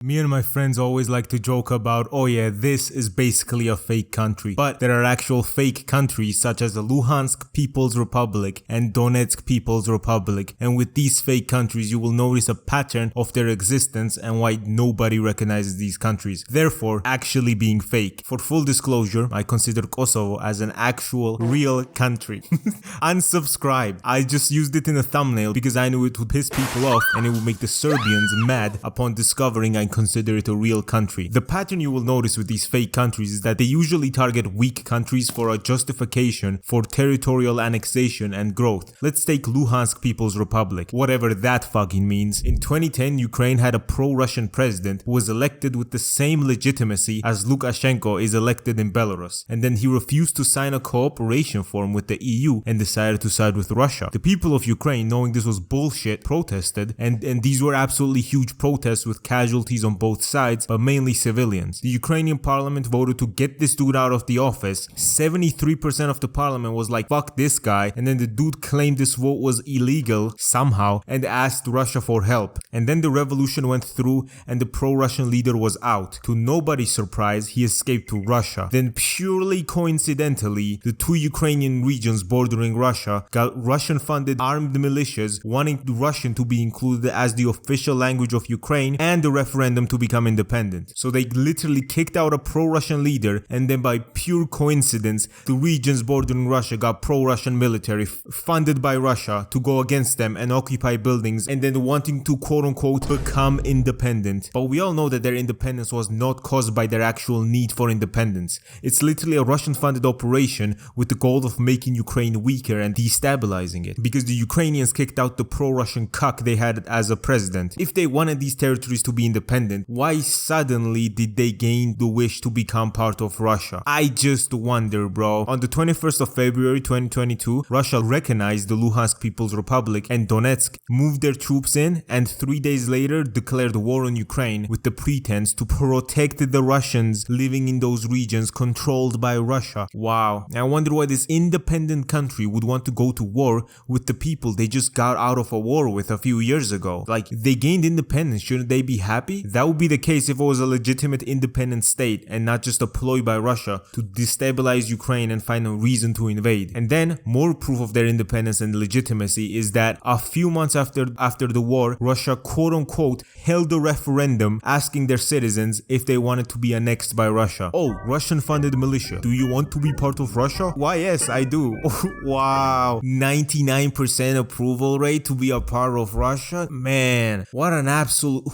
Me and my friends always like to joke about, oh yeah, this is basically a fake country. But there are actual fake countries such as the Luhansk People's Republic and Donetsk People's Republic. And with these fake countries, you will notice a pattern of their existence and why nobody recognizes these countries, therefore actually being fake. For full disclosure, I consider Kosovo as an actual real country. Unsubscribe. I just used it in a thumbnail because I knew it would piss people off and it would make the Serbians mad upon discovering I consider it a real country. The pattern you will notice with these fake countries is that they usually target weak countries for a justification for territorial annexation and growth. Let's take Luhansk People's Republic, whatever that fucking means. In 2010, Ukraine had a pro-Russian president who was elected with the same legitimacy as Lukashenko is elected in Belarus, and then he refused to sign a cooperation form with the EU and decided to side with Russia. The people of Ukraine, knowing this was bullshit, protested, and these were absolutely huge protests with casualties on both sides, but mainly civilians. The Ukrainian parliament voted to get this dude out of the office. 73% of the parliament was like, fuck this guy, and then the dude claimed this vote was illegal somehow and asked Russia for help. And then the revolution went through and the pro-Russian leader was out. To nobody's surprise, he escaped to Russia. Then purely coincidentally, the two Ukrainian regions bordering Russia got Russian-funded armed militias wanting Russian to be included as the official language of Ukraine and the referendum to become independent. So they literally kicked out a pro-Russian leader, and then by pure coincidence, the regions bordering Russia got pro-Russian military funded by Russia to go against them and occupy buildings and then wanting to quote-unquote become independent. But we all know that their independence was not caused by their actual need for independence. It's literally a Russian-funded operation with the goal of making Ukraine weaker and destabilizing it, because the Ukrainians kicked out the pro-Russian cuck they had as a president. If they wanted these territories to be independent, why suddenly did they gain the wish to become part of Russia? I just wonder, bro. On the 21st of February 2022, Russia recognized the Luhansk People's Republic and Donetsk, moved their troops in, and 3 days later declared war on Ukraine with the pretense to protect the Russians living in those regions controlled by Russia. Wow. I wonder why this independent country would want to go to war with the people they just got out of a war with a few years ago. Like, they gained independence, shouldn't they be happy? That would be the case if it was a legitimate independent state and not just a ploy by Russia to destabilize Ukraine and find a reason to invade. And then, more proof of their independence and legitimacy is that a few months after the war, Russia quote-unquote held a referendum asking their citizens if they wanted to be annexed by Russia. Oh, Russian-funded militia. Do you want to be part of Russia? Why, yes, I do. Wow. 99% approval rate to be a part of Russia? Man, what an absolute...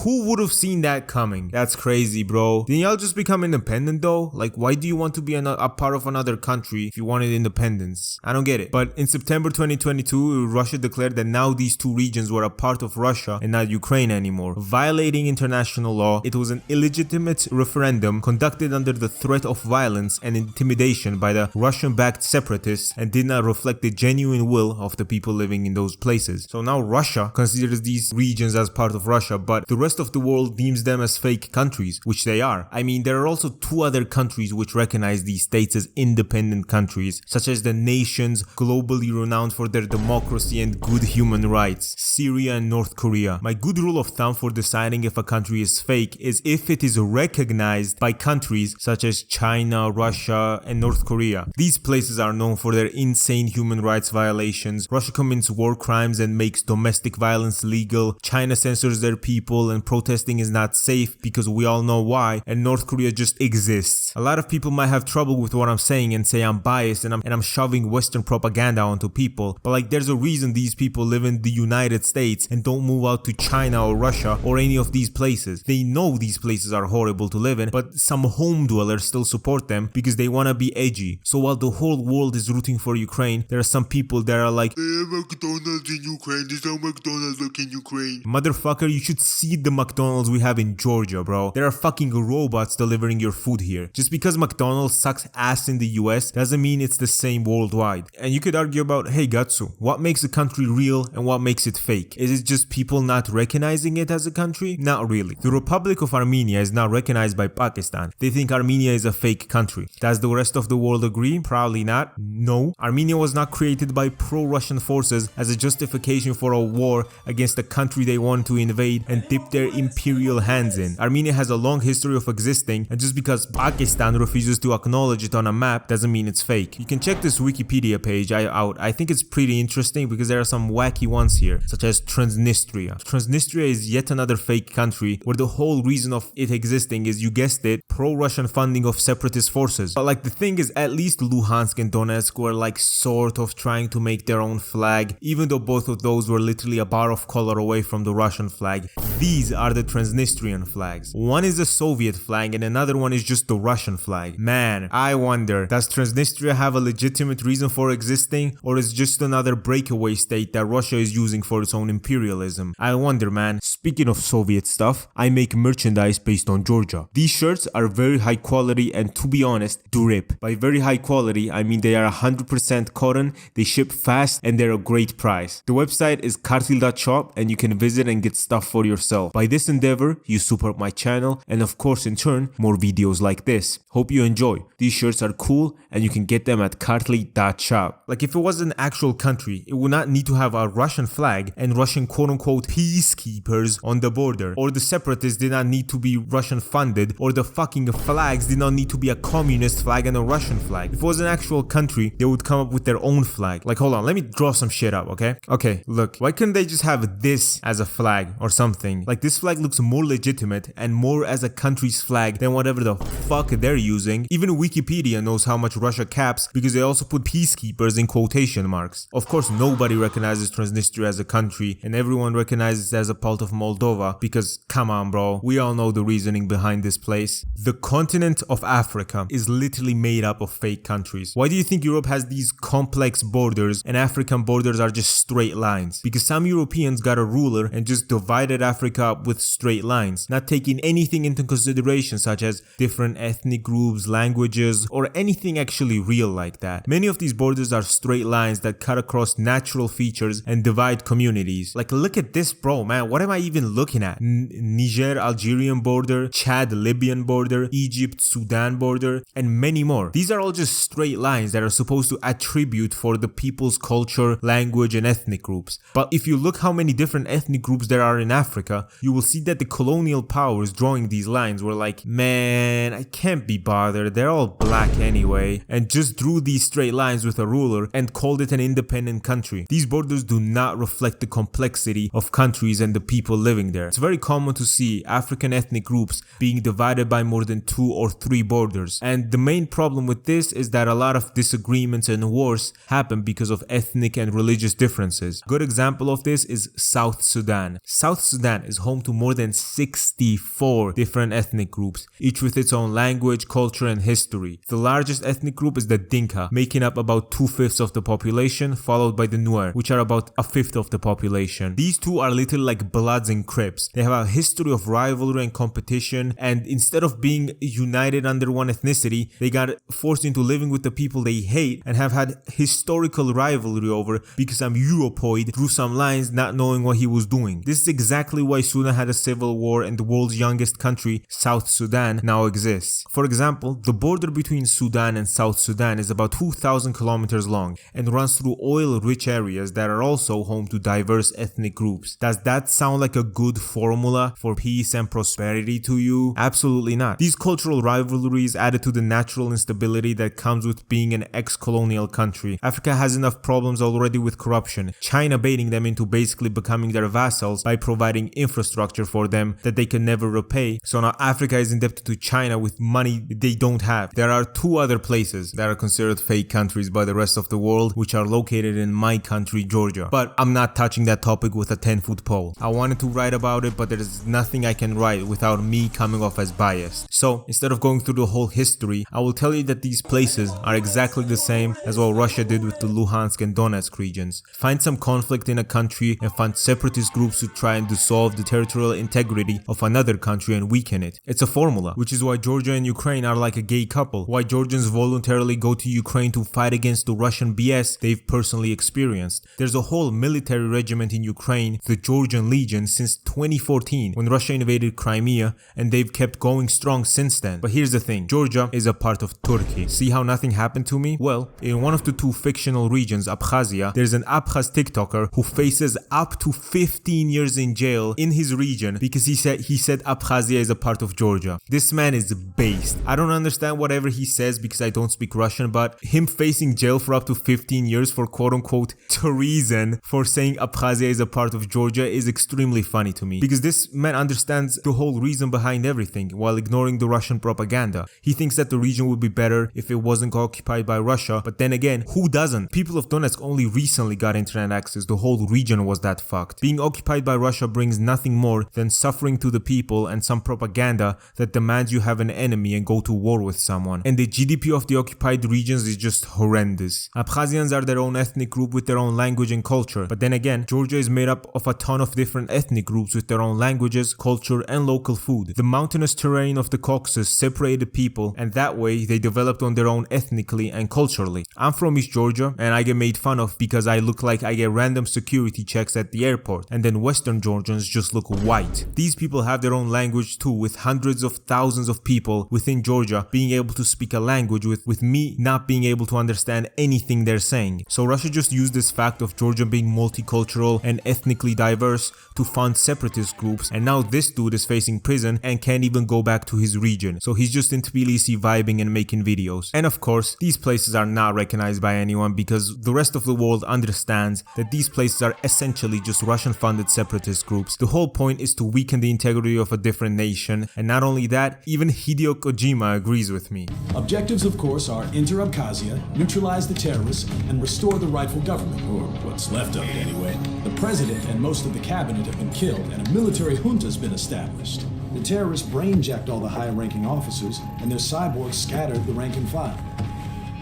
Who would have seen that coming? That's crazy, bro. Didn't y'all just become independent though? Like, why do you want to be a part of another country if you wanted independence? I don't get it. But in September 2022, Russia declared that now these two regions were a part of Russia and not Ukraine anymore. Violating international law, it was an illegitimate referendum conducted under the threat of violence and intimidation by the Russian-backed separatists and did not reflect the genuine will of the people living in those places. So now Russia considers these regions as part of Russia, but the rest of the world deems them as fake countries, which they are. I mean, there are also two other countries which recognize these states as independent countries, such as the nations globally renowned for their democracy and good human rights, Syria and North Korea. My good rule of thumb for deciding if a country is fake is if it is recognized by countries such as China, Russia, and North Korea. These places are known for their insane human rights violations. Russia commits war crimes and makes domestic violence legal. China censors their people and protesting is not safe because we all know why, and North Korea just exists. A lot of people might have trouble with what I'm saying and say I'm biased and I'm shoving Western propaganda onto people, but like, there's a reason these people live in the United States and don't move out to China or Russia or any of these places. They know these places are horrible to live in, but some home dwellers still support them because they want to be edgy. So while the whole world is rooting for Ukraine, there are some people that are like, McDonald's in Ukraine, there's no McDonald's like in Ukraine. Motherfucker, you should see the McDonald's we have in Georgia, bro. There are fucking robots delivering your food here. Just because McDonald's sucks ass in the US doesn't mean it's the same worldwide. And you could argue about, hey Gattsu, what makes a country real and what makes it fake? Is it just people not recognizing it as a country? Not really. The Republic of Armenia is not recognized by Pakistan. They think Armenia is a fake country. Does the rest of the world agree? Probably not. No. Armenia was not created by pro-Russian forces as a justification for a war against a country they want to invade and dip dip their imperial hands in. Armenia has a long history of existing, and just because Pakistan refuses to acknowledge it on a map doesn't mean it's fake. You can check this Wikipedia page out. I think it's pretty interesting because there are some wacky ones here, such as Transnistria. Transnistria is yet another fake country where the whole reason of it existing is, you guessed it, pro-Russian funding of separatist forces. But like, the thing is, at least Luhansk and Donetsk were like sort of trying to make their own flag, even though both of those were literally a bar of color away from the Russian flag. These are the Transnistrian flags. One is the Soviet flag and another one is just the Russian flag. Man, I wonder, does Transnistria have a legitimate reason for existing, or is just another breakaway state that Russia is using for its own imperialism? I wonder, man. Speaking of Soviet stuff, I make merchandise based on Georgia. These shirts are very high quality and, to be honest, drip. By very high quality, I mean they are 100% cotton, they ship fast, and they're a great price. The website is kartil.shop and you can visit and get stuff for yourself. By this endeavor, you support my channel and of course in turn, more videos like this. Hope you enjoy. These shirts are cool and you can get them at kartil.shop. Like, if it was an actual country, it would not need to have a Russian flag and Russian quote-unquote peacekeepers on the border, or the separatists did not need to be Russian funded, or the fucking flags did not need to be a communist flag and a Russian flag. If it was an actual country, they would come up with their own flag. Like, hold on, let me draw some shit up, okay? Okay, look, why couldn't they just have this as a flag or something? Like, this flag looks more legitimate and more as a country's flag than whatever the fuck they're using. Even Wikipedia knows how much Russia caps because they also put peacekeepers in quotation marks. Of course, nobody recognizes Transnistria as a country and everyone recognizes it as a part of Moldova because, come on bro, we all know the reasoning behind this place. The continent of Africa is literally made up of fake countries. Why do you think Europe has these complex borders and African borders are just straight lines? Because some Europeans got a ruler and just divided Africa up with straight lines, not taking anything into consideration such as different ethnic groups, languages, or anything actually real like that. Many of these borders are straight lines that cut across natural features and divide communities. Like, look at this bro, man, what am I even looking at? Niger-Algerian border, Chad-Libyan border, Egypt-Sudan border, and many more. These are all just straight lines that are supposed to attribute for the people's culture, language, and ethnic groups. But if you look how many different ethnic groups there are in Africa, you will see that the colonial powers drawing these lines were like, man, I can't be bothered, they're all black anyway, and just drew these straight lines with a ruler and called it an independent country. These borders do not reflect the complexity of countries and the people living there. It's very common to see African ethnic groups being divided by more than 2 or 3 borders, and the main problem with this is that a lot of disagreements and wars happen because of ethnic and religious differences. Good example of this is South Sudan. South Sudan is home to more than 64 different ethnic groups, each with its own language, culture, and history. The largest ethnic group is the Dinka, making up about 2/5 of the population, followed by the Nuer, which are about 1/5 of the population. These two are literally like Bloods and Crips. They have a history of rivalry and competition, and instead of being united under one ethnicity, they got forced into living with the people they hate and have had historical rivalry over because some Europoid drew some lines not knowing what he was doing. This is exactly why Sudan had a civil war and the world's youngest country, South Sudan, now exists. For example, the border between Sudan and South Sudan is about 2,000 kilometers long and runs through oil-rich areas that are also home to diverse ethnic groups. Does that sound like a good formula for peace and prosperity to you? Absolutely not. These cultural rivalries added to the natural instability that comes with being an ex-colonial country. Africa has enough problems already with corruption, China baiting them into basically becoming their vassals by providing infrastructure for them that they can never repay. So now Africa is indebted to China with money they don't have. There are 2 other places that are considered fake countries by the rest of the world, which are located in my country, Georgia. But I'm not touching that topic with a 10-foot pole. I wanted to write about it, but there is nothing I can write without me coming off as biased. So instead of going through the whole history, I will tell you that these places are exactly the same as what Russia did with the Luhansk and Donetsk regions. Find some conflict in a country and find separatist groups to try and dissolve the territorial integrity of another country and weaken it. It's a formula, which is why Georgia and Ukraine are like a gay couple, why Georgians voluntarily go to Ukraine to fight against the Russian BS they've personally experienced. There's a whole military regiment in Ukraine, the Georgian Legion, since 2014 when Russia invaded Crimea, and they've kept going strong since then. But here's the thing, Georgia is a part of Turkey. See how nothing happened to me? Well, in one of the 2 fictional regions, Abkhazia, there's an Abkhaz TikToker who faces up to 15 years in jail in his region because he said Abkhazia is a part of Georgia. This man is based. I don't understand whatever he says because I don't speak Russian, but him facing jail for up to 15 years for quote-unquote treason for saying Abkhazia is a part of Georgia is extremely funny to me, because this man understands the whole reason behind everything while ignoring the Russian propaganda. He thinks that the region would be better if it wasn't occupied by Russia, but then again, who doesn't? People of Donetsk only recently got internet access. The whole region was that fucked. Being occupied by Russia brings nothing more than suffering to the people and some propaganda that demands you have an enemy and go to war with someone. And the GDP of the occupied regions is just horrendous. Abkhazians are their own ethnic group with their own language and culture, but then again, Georgia is made up of a ton of different ethnic groups with their own languages, culture, and local food. The mountainous terrain of the Caucasus separated people, and that way they developed on their own ethnically and culturally. I'm from East Georgia, and I get made fun of because I look like I get random security checks at the airport, and then Western Georgians just look white. These people have their own language too, with hundreds of thousands of people within Georgia being able to speak a language with me not being able to understand anything they're saying. So Russia just used this fact of Georgia being multicultural and ethnically diverse to fund separatist groups, and now this dude is facing prison and can't even go back to his region. So he's just in Tbilisi vibing and making videos. And of course, these places are not recognized by anyone because the rest of the world understands that these places are essentially just Russian-funded separatist groups. The whole point is to weaken the integrity of a different nation, and not only that, even Hideo Kojima agrees with me. Objectives, of course, are enter Abkhazia, neutralize the terrorists, and restore the rightful government, or what's left of it anyway. The president and most of the cabinet have been killed, and a military junta has been established. The terrorists brain-jacked all the high-ranking officers, and their cyborgs scattered the rank and file.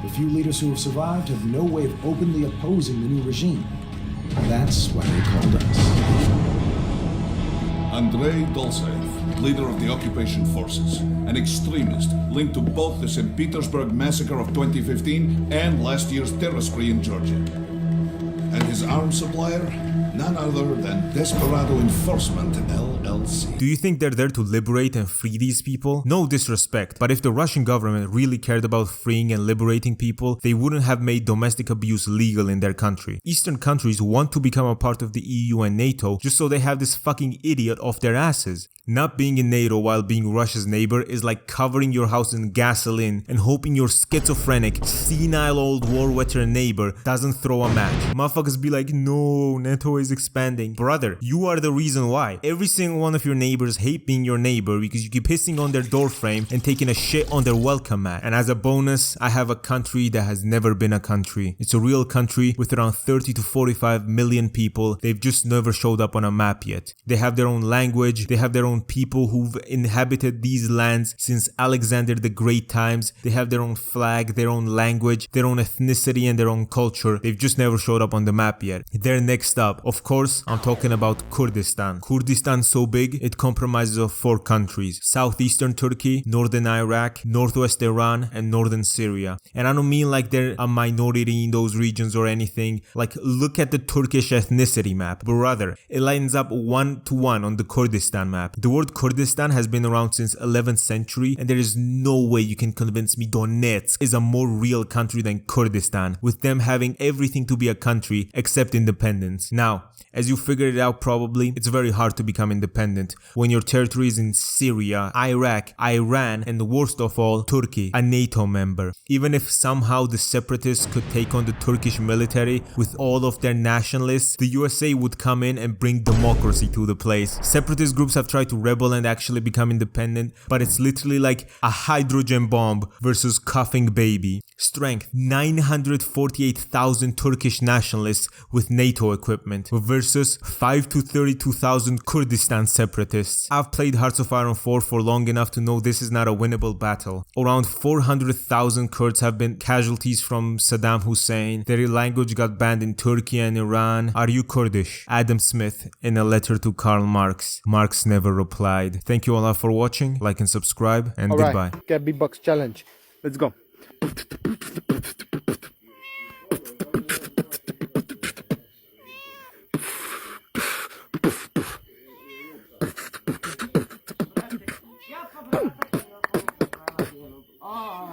The few leaders who have survived have no way of openly opposing the new regime. That's why they called us. Andrei Dolzaev, leader of the occupation forces, an extremist linked to both the St. Petersburg massacre of 2015 and last year's terror spree in Georgia. And his arms supplier? None other than Desperado Enforcement LLC. Do you think they're there to liberate and free these people? No disrespect, but if the Russian government really cared about freeing and liberating people, they wouldn't have made domestic abuse legal in their country. Eastern countries want to become a part of the EU and NATO just so they have this fucking idiot off their asses. Not being in NATO while being Russia's neighbor is like covering your house in gasoline and hoping your schizophrenic, senile old war veteran neighbor doesn't throw a match. Motherfuckers be like, no, NATO is expanding. Brother, you are the reason why. Every single one of your neighbors hate being your neighbor because you keep pissing on their door frame and taking a shit on their welcome mat. And as a bonus, I have a country that has never been a country. It's a real country with around 30 to 45 million people. They've just never showed up on a map yet. They have their own language. They have their own people who've inhabited these lands since Alexander the Great times. They have their own flag, their own language, their own ethnicity, and their own culture. They've just never showed up on the map yet. They're next up. Of course, I'm talking about Kurdistan. Kurdistan's so big, it comprises of 4 countries: southeastern Turkey, northern Iraq, northwest Iran, and northern Syria. And I don't mean like they're a minority in those regions or anything. Like, look at the Turkish ethnicity map. Brother, it lines up 1-to-1 on the Kurdistan map. The word Kurdistan has been around since 11th century, and there is no way you can convince me Donetsk is a more real country than Kurdistan, with them having everything to be a country except independence. Now, as you figured it out probably, it's very hard to become independent when your territory is in Syria, Iraq, Iran, and the worst of all, Turkey, a NATO member. Even if somehow the separatists could take on the Turkish military with all of their nationalists, the USA would come in and bring democracy to the place. Separatist groups have tried to rebel and actually become independent, but it's literally like a hydrogen bomb versus coughing baby. Strength: 948,000 Turkish nationalists with NATO equipment versus 5 to 32,000 Kurdistan separatists. I've played Hearts of Iron 4 for long enough to know this is not a winnable battle. Around 400,000 Kurds have been casualties from Saddam Hussein. Their language got banned in Turkey and Iran. Are you Kurdish? Adam Smith in a letter to Karl Marx. Marx never replied. Thank you all for watching. Like and subscribe, and goodbye. Get B-Box challenge. Let's go.